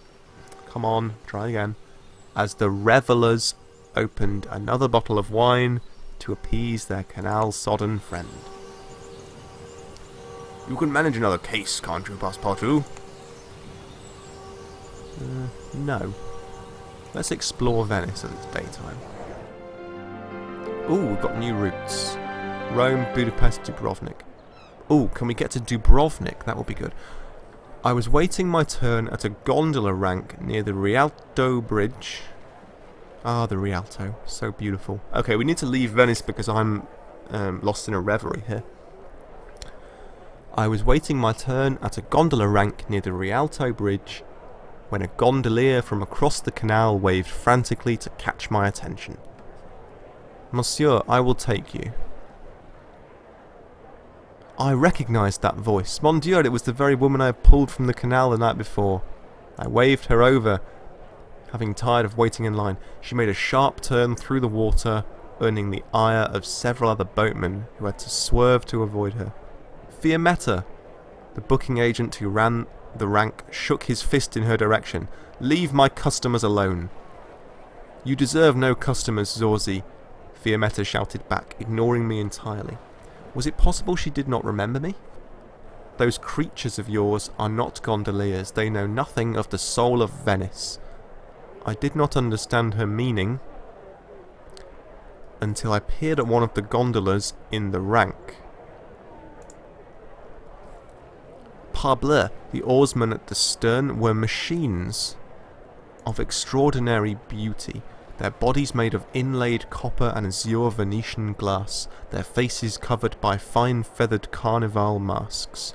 B: as the revellers opened another bottle of wine to appease their canal-sodden friend. You can manage another case, can't you, Passepartout? No. Let's explore Venice as it's daytime. Ooh, we've got new routes. Rome, Budapest, Dubrovnik. Ooh, can we get to Dubrovnik? That would be good. I was waiting my turn at a gondola rank near the Rialto Bridge. Ah, the Rialto. So beautiful. Okay, we need to leave Venice because I'm lost in a reverie here. I was waiting my turn at a gondola rank near the Rialto Bridge when a gondolier from across the canal waved frantically to catch my attention. Monsieur, I will take you. I recognised that voice. Mon Dieu, it was the very woman I had pulled from the canal the night before. I waved her over, having tired of waiting in line. She made a sharp turn through the water, earning the ire of several other boatmen who had to swerve to avoid her. Fiammetta! The booking agent who ran the rank shook his fist in her direction. Leave my customers alone. You deserve no customers, Zorzi, Fiammetta shouted back, ignoring me entirely. Was it possible she did not remember me? Those creatures of yours are not gondoliers. They know nothing of the soul of Venice. I did not understand her meaning until I peered at one of the gondolas in the rank. Parbleu, the oarsmen at the stern were machines of extraordinary beauty. their bodies made of inlaid copper and azure Venetian glass, their faces covered by fine feathered carnival masks.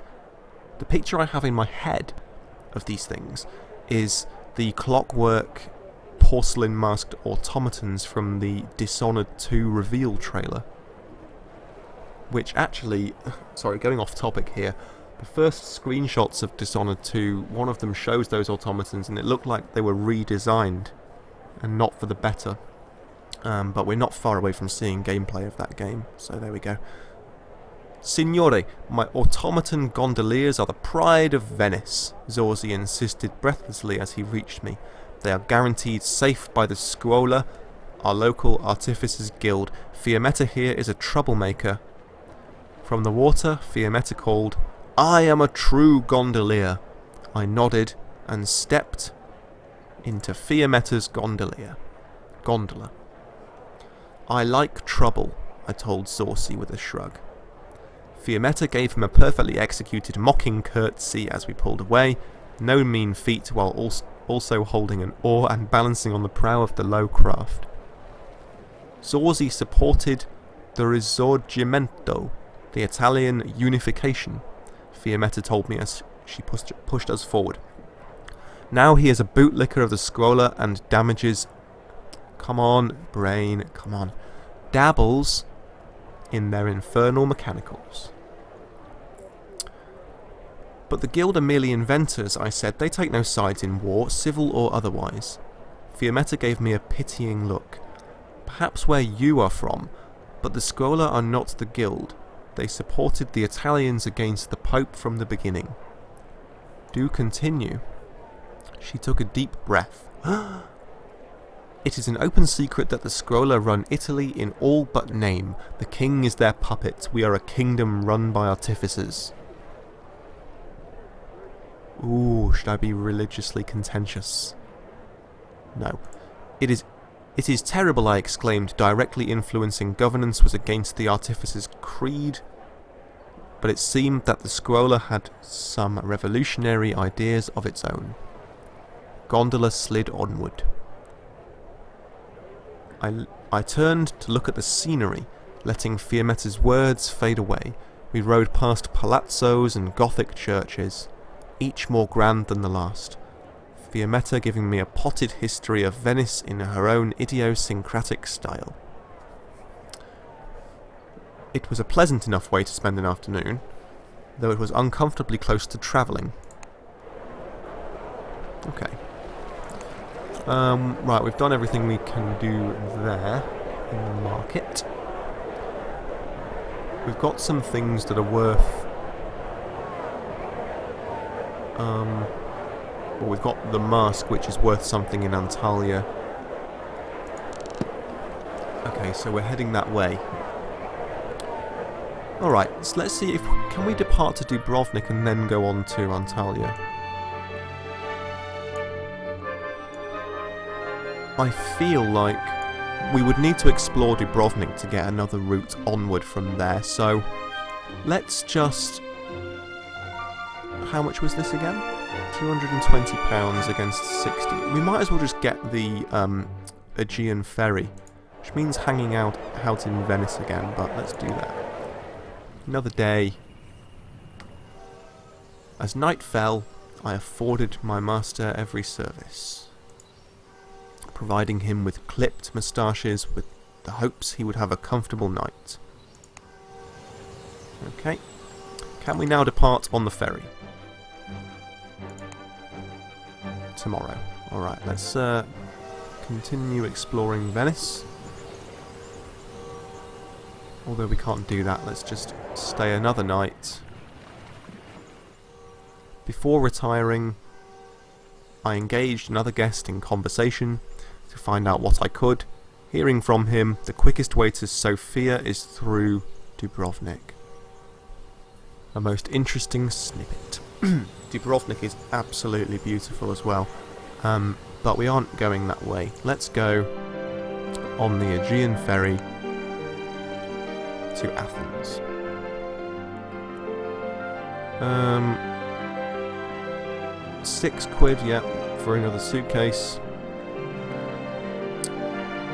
B: The picture I have in my head of these things is the clockwork porcelain masked automatons from the Dishonored 2 reveal trailer. Which actually, sorry, going off topic here, the first screenshots of Dishonored 2, one of them shows those automatons and it looked like they were redesigned and not for the better. But we're not far away from seeing gameplay of that game, so there we go. Signore, my automaton gondoliers are the pride of Venice, Zorzi insisted breathlessly as he reached me. They are guaranteed safe by the Scuola, our local artificers guild. Fiammetta here is a troublemaker. From the water, Fiammetta called, I am a true gondolier. I nodded and stepped into Fiammetta's gondola. I like trouble, I told Zorzi with a shrug. Fiammetta gave him a perfectly executed mocking curtsy as we pulled away, no mean feat while also holding an oar and balancing on the prow of the low craft. Zorzi supported the Risorgimento, the Italian unification, Fiammetta told me as she pushed us forward. Now he is a bootlicker of the Scuola and damages... Come on, brain, come on. Dabbles in their infernal mechanicals. But the guild are merely inventors, I said. They take no sides in war, civil or otherwise. Fiammetta gave me a pitying look. Perhaps where you are from, but the Scuola are not the guild. They supported the Italians against the Pope from the beginning. Do continue. She took a deep breath. It is an open secret that the Scuola run Italy in all but name. The king is their puppet. We are a kingdom run by artificers. Ooh, should I be religiously contentious? No. It is terrible, I exclaimed. Directly influencing governance was against the artificer's creed. But it seemed that the Scuola had some revolutionary ideas of its own. Gondola slid onward. I turned to look at the scenery, letting Fiammetta's words fade away. We rode past palazzos and Gothic churches, each more grand than the last. Fiammetta giving me a potted history of Venice in her own idiosyncratic style. It was a pleasant enough way to spend an afternoon, though it was uncomfortably close to travelling. Okay. Right, we've done everything we can do there in the market. We've got some things that are worth... well, we've got the mask, which is worth something in Antalya. Okay, so we're heading that way. Alright, so let's see if... Can we depart to Dubrovnik and then go on to Antalya? I feel like we would need to explore Dubrovnik to get another route onward from there, so let's just... How much was this again? £220 against 60. We might as well just get the Aegean ferry, which means hanging out in Venice again, but let's do that. Another day. As night fell, I afforded my master every service, providing him with clipped moustaches with the hopes he would have a comfortable night. Okay. Can we now depart on the ferry? Tomorrow. Alright, let's continue exploring Venice. Although we can't do that, let's just stay another night. Before retiring, I engaged another guest in conversation to find out what I could. Hearing from him, the quickest way to Sofia is through Dubrovnik. A most interesting snippet. Dubrovnik is absolutely beautiful as well, but we aren't going that way. Let's go on the Aegean ferry to Athens. £6, yeah, for another suitcase.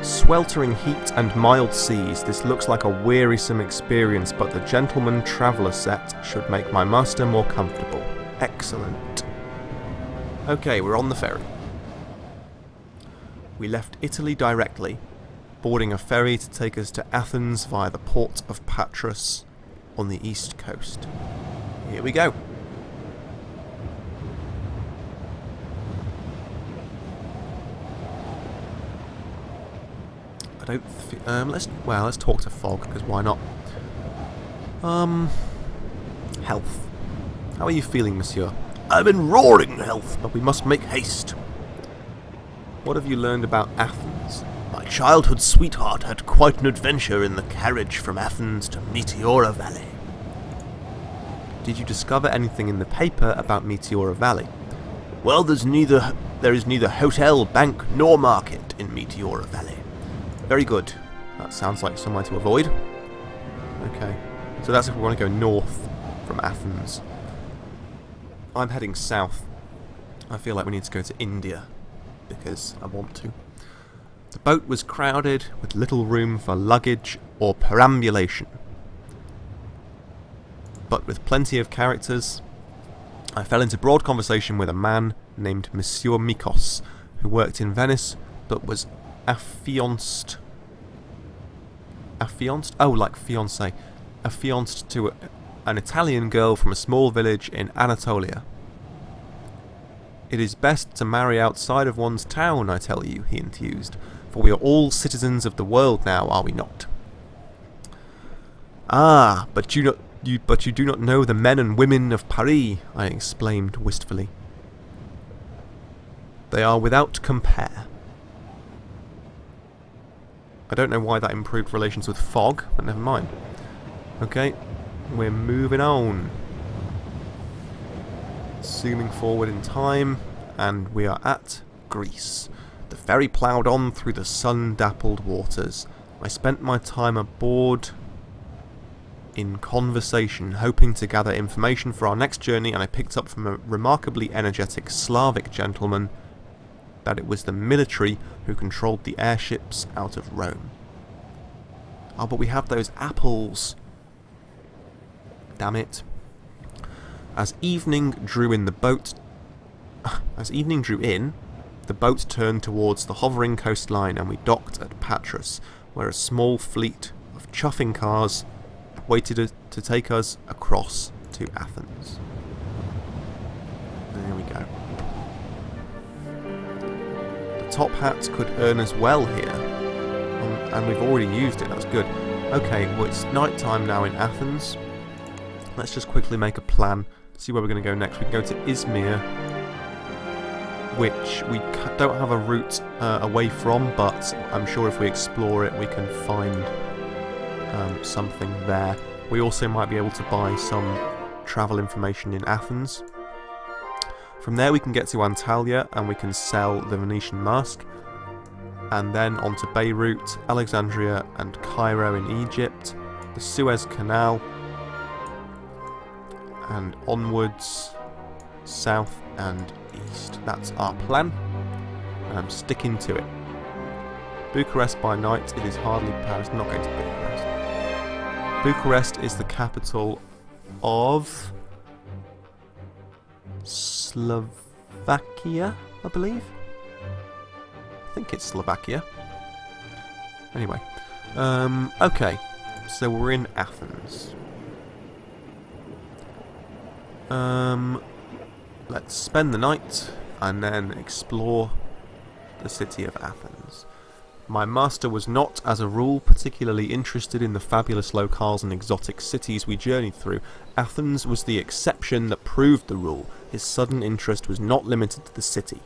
B: Sweltering heat and mild seas, this looks like a wearisome experience, but the Gentleman Traveller set should make my master more comfortable. Excellent. Okay, we're on the ferry. We left Italy directly, boarding a ferry to take us to Athens via the port of Patras on the east coast. Here we go. I don't. Let's talk to Fog, because why not? Health. How are you feeling, Monsieur?
A: I'm in roaring health,
B: But we must make haste. What have you learned about Athens?
A: my childhood sweetheart had quite an adventure in the carriage from Athens to Meteora Valley.
B: Did you discover anything in the paper about Meteora Valley?
A: Well, there is neither hotel, bank, nor market in Meteora Valley.
B: Very good. That sounds like somewhere to avoid. Okay. So that's if we want to go north from Athens. I'm heading south. I feel like we need to go to India, because I want to. The boat was crowded, with little room for luggage or perambulation. But with plenty of characters, I fell into broad conversation with a man named Monsieur Mikos, who worked in Venice, but was affianced... Affianced? Oh, like fiancé. Affianced to an Italian girl from a small village in Anatolia. It is best to marry outside of one's town, I tell you, he enthused, for we are all citizens of the world now, are we not? Ah, but you do not know the men and women of Paris, I exclaimed wistfully. They are without compare. I don't know why that improved relations with Fog, but never mind. Okay, we're moving on. Zooming forward in time, and we are at Greece. The ferry ploughed on through the sun-dappled waters. I spent my time aboard in conversation, hoping to gather information for our next journey, and I picked up from a remarkably energetic Slavic gentleman that it was the military who controlled the airships out of Rome. Oh, but we have those apples. Damn it. As evening drew in, the boat turned towards the hovering coastline, and we docked at Patras, where a small fleet of chuffing cars waited to take us across to Athens. There we go. The top hat could earn us well here, and we've already used it, that's good. Okay, well it's night time now in Athens. Let's just quickly make a plan, see where we're going to go next. We can go to Ismir, which we don't have a route away from, but I'm sure if we explore it we can find something there. We also might be able to buy some travel information in Athens. From there we can get to Antalya and we can sell the Venetian mask, and then on to Beirut, Alexandria and Cairo in Egypt, the Suez Canal, and onwards south and east. That's our plan, and I'm sticking to it. Bucharest by night, it is hardly Paris. Not going to Bucharest. Bucharest is the capital of Slovakia, I believe. I think it's Slovakia. Anyway, okay, so we're in Athens. Let's spend the night and then explore the city of Athens. My master was not, as a rule, particularly interested in the fabulous locales and exotic cities we journeyed through. Athens was the exception that proved the rule. His sudden interest was not limited to the city.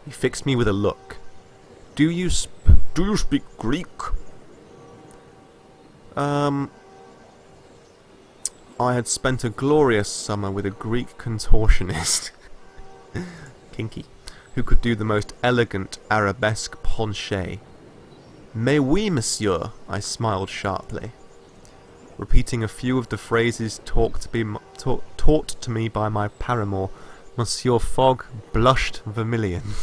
B: He fixed me with a look. Do you speak Greek? I had spent a glorious summer with a Greek contortionist, kinky, who could do the most elegant arabesque penché. Mais oui, monsieur, I smiled sharply, repeating a few of the phrases taught to me by my paramour. Monsieur Fogg blushed vermilion.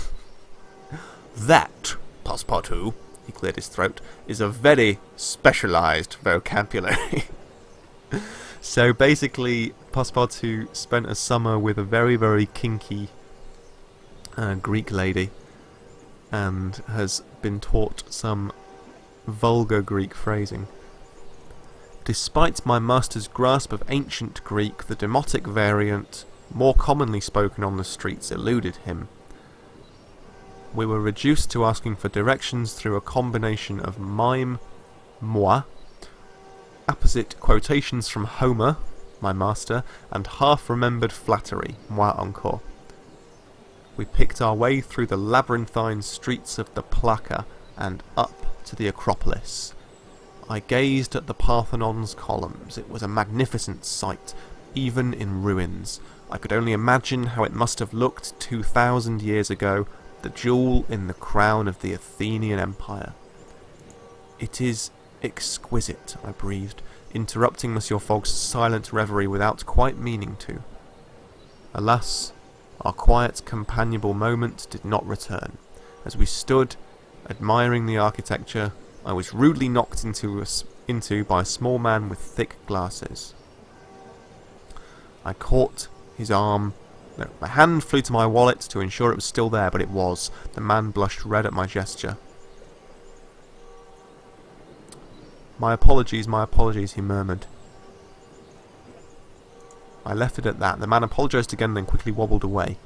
A: That, Passepartout, he cleared his throat, is a very specialised vocabulary. So basically, Passepartout spent a summer with a very, very kinky Greek lady and has been taught some vulgar Greek phrasing. Despite my master's grasp of ancient Greek, the demotic variant, more commonly spoken on the streets, eluded him. We were reduced to asking for directions through a combination of mime, moi, apposite quotations from Homer, my master, and half-remembered flattery, moi encore. We picked our way through the labyrinthine streets of the Plaka and up to the Acropolis. I gazed at the Parthenon's columns. It was a magnificent sight, even in ruins. I could only imagine how it must have looked 2,000 years ago, the jewel in the crown of the Athenian Empire. It is exquisite, I breathed, interrupting Monsieur Fogg's silent reverie without quite meaning to. Alas, our quiet, companionable moment did not return. As we stood, admiring the architecture, I was rudely knocked into by a small man with thick glasses. I caught his arm. No, my hand flew to my wallet to ensure it was still there, but it was. The man blushed red at my gesture. My apologies, he murmured. I left it at that. The man apologised again, then quickly wobbled away.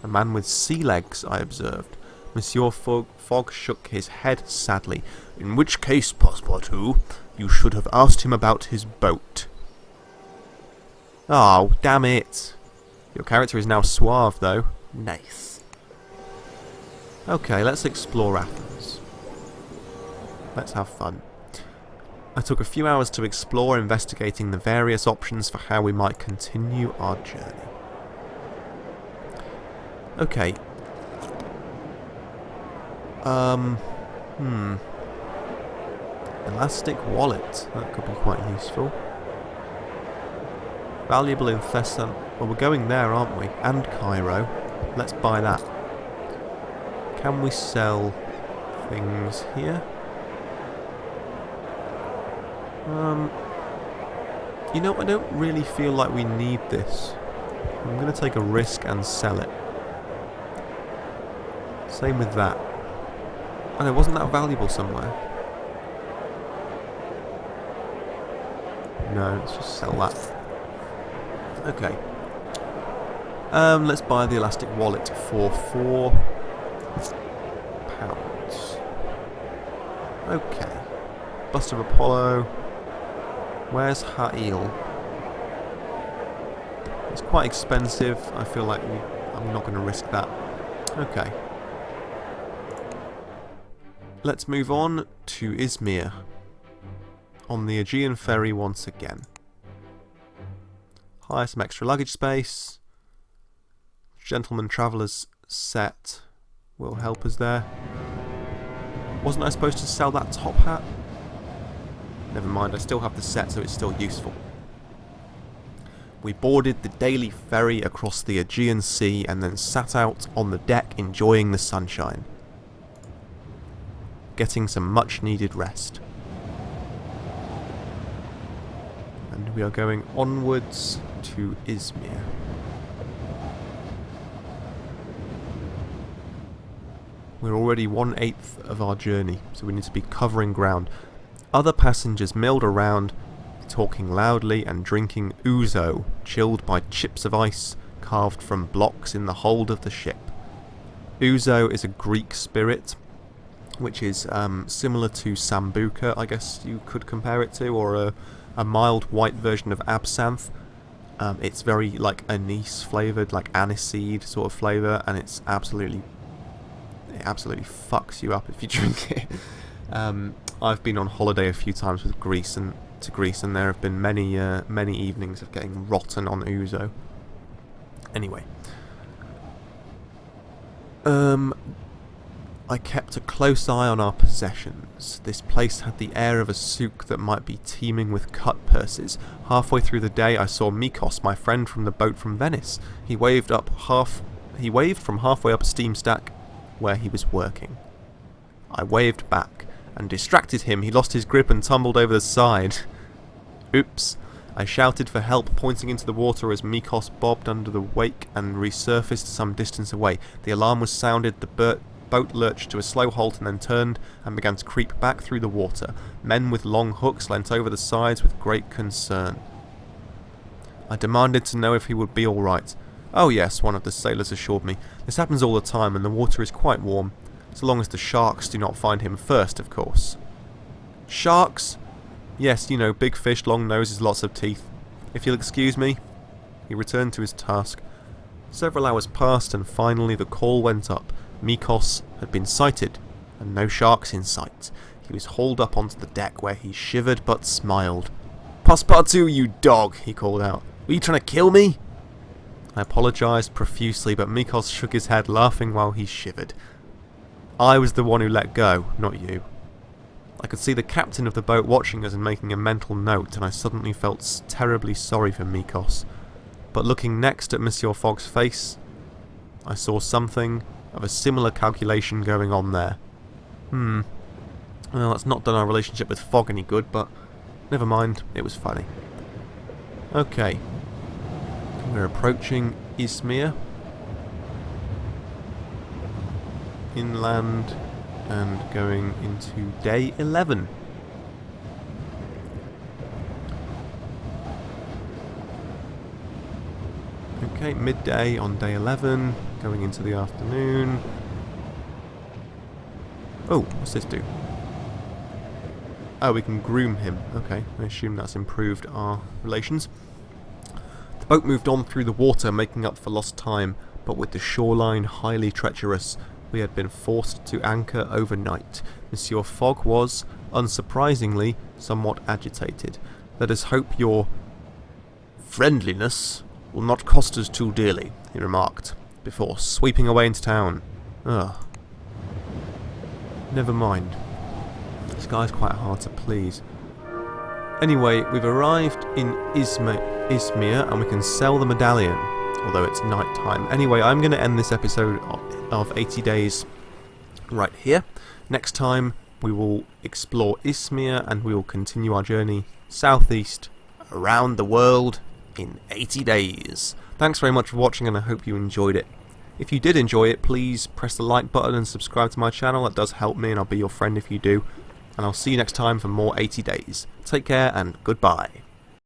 A: A man with sea legs, I observed. Monsieur Fogg shook his head sadly. In which case, Passepartout, you should have asked him about his boat. Oh, damn it. Your character is now suave, though. Nice. Okay, let's explore Athens. Let's have fun. I took a few hours to explore, investigating the various options for how we might continue our journey. Okay. Elastic wallet. That could be quite useful. Valuable in Thessaloniki. Well, we're going there, aren't we? And Cairo. Let's buy that. Can we sell things here? You know, I don't really feel like we need this. I'm going to take a risk and sell it. Same with that. Oh no, wasn't that valuable somewhere? No, let's just sell that. Okay. Let's buy the elastic wallet for £4. Okay. Bust of Apollo. Where's Ha'il? It's quite expensive. I feel like I'm not going to risk that. Okay. Let's move on to Izmir. On the Aegean ferry once again. Hire some extra luggage space. Gentleman Traveller's set will help us there. Wasn't I supposed to sell that top hat? Never mind, I still have the set, so it's still useful. We boarded the daily ferry across the Aegean Sea and then sat out on the deck enjoying the sunshine. Getting some much needed rest. And we are going onwards to Ismir. We're already 1/8 of our journey, so we need to be covering ground. Other passengers milled around, talking loudly and drinking ouzo, chilled by chips of ice carved from blocks in the hold of the ship. Ouzo is a Greek spirit, which is similar to sambuca, I guess you could compare it to, or a mild white version of absinthe. It's very like anise flavoured, like aniseed sort of flavour, and it absolutely fucks you up if you drink it. I've been on holiday a few times with Greece, and there have been many evenings of getting rotten on ouzo. Anyway, I kept a close eye on our possessions. This place had the air of a souk that might be teeming with cut purses. Halfway through the day, I saw Mikos, my friend from the boat from Venice. He waved from halfway up a steam stack where he was working. I waved back.
B: and distracted him. He lost his grip and tumbled over the side. Oops. I shouted for help, pointing into the water as Mikos bobbed under the wake and resurfaced some distance away. The alarm was sounded, the boat lurched to a slow halt and then turned and began to creep back through the water. Men with long hooks leant over the sides with great concern. I demanded to know if he would be alright. Oh yes, one of the sailors assured me. This happens all the time and the water is quite warm. So long as the sharks do not find him first, of course. Sharks? Yes, you know, big fish, long noses, lots of teeth. If you'll excuse me. He returned to his task. Several hours passed and finally the call went up. Mikos had been sighted and no sharks in sight. He was hauled up onto the deck where he shivered but smiled. "Passepartout, you dog," he called out. "Were you trying to kill me?" I apologised profusely, but Mikos shook his head, laughing while he shivered. I was the one who let go, not you. I could see the captain of the boat watching us and making a mental note, and I suddenly felt terribly sorry for Mikos. But looking next at Monsieur Fogg's face, I saw something of a similar calculation going on there. Well, that's not done our relationship with Fogg any good, but never mind, it was funny. Okay. We're approaching Ismir. Inland and going into day 11. Okay, midday on day 11, going into the afternoon. Oh, what's this do? Oh, we can groom him. Okay, I assume that's improved our relations. The boat moved on through the water, making up for lost time, but with the shoreline highly treacherous, we had been forced to anchor overnight. Monsieur Fogg was, unsurprisingly, somewhat agitated. Let us hope your friendliness will not cost us too dearly, he remarked, before sweeping away into town. Ugh. Never mind. This guy's quite hard to please. Anyway, we've arrived in Ismir and we can sell the medallion, although it's night time. Anyway, I'm going to end this episode of 80 Days right here. Next time we will explore Ismir and we will continue our journey southeast around the world in 80 days. Thanks very much for watching and I hope you enjoyed it. If you did enjoy it, please press the like button and subscribe to my channel. That does help me and I'll be your friend if you do. And I'll see you next time for more 80 Days. Take care and goodbye.